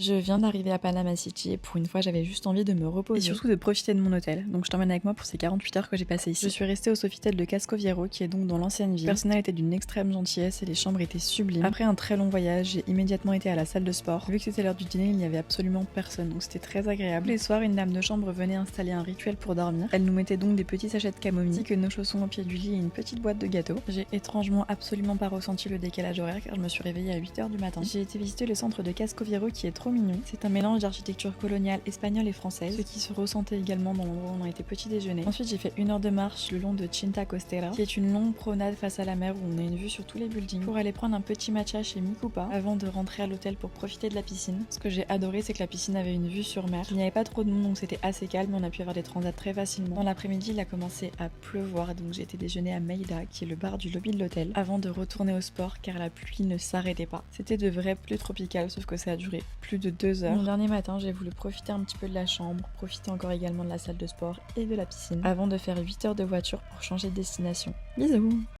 Je viens d'arriver à Panama City et pour une fois j'avais juste envie de me reposer. Et surtout de profiter de mon hôtel. Donc je t'emmène avec moi pour ces 48 heures que j'ai passées ici. Je suis restée au Sofitel de Casco Viejo qui est donc dans l'ancienne ville. Le personnel était d'une extrême gentillesse et les chambres étaient sublimes. Après un très long voyage, j'ai immédiatement été à la salle de sport. Vu que c'était l'heure du dîner, il n'y avait absolument personne donc c'était très agréable. Tous les soirs, une dame de chambre venait installer un rituel pour dormir. Elle nous mettait donc des petits sachets de camomille, ainsi que nos chaussons au pied du lit et une petite boîte de gâteaux. J'ai étrangement absolument pas ressenti le décalage horaire car je me suis réveillée à 8h du matin. J'ai été visiter le centre de Casco Viejo qui est trop mignon. C'est un mélange d'architecture coloniale espagnole et française, ce qui se ressentait également dans l'endroit où on a été petit déjeuner. Ensuite j'ai fait 1 heure de marche le long de Cinta Costera, qui est une longue promenade face à la mer où on a une vue sur tous les buildings, pour aller prendre un petit matcha chez Mikupa avant de rentrer à l'hôtel pour profiter de la piscine. Ce que j'ai adoré c'est que la piscine avait une vue sur mer. Il n'y avait pas trop de monde donc c'était assez calme et on a pu avoir des transats très facilement. Dans l'après-midi il a commencé à pleuvoir donc j'ai été déjeuner à Meida qui est le bar du lobby de l'hôtel avant de retourner au sport car la pluie ne s'arrêtait pas. C'était de vraies pluies tropicales sauf que ça a duré plus de 2 heures. Mon dernier matin, j'ai voulu profiter un petit peu de la chambre, profiter encore également de la salle de sport et de la piscine, avant de faire 8 heures de voiture pour changer de destination. Bisous!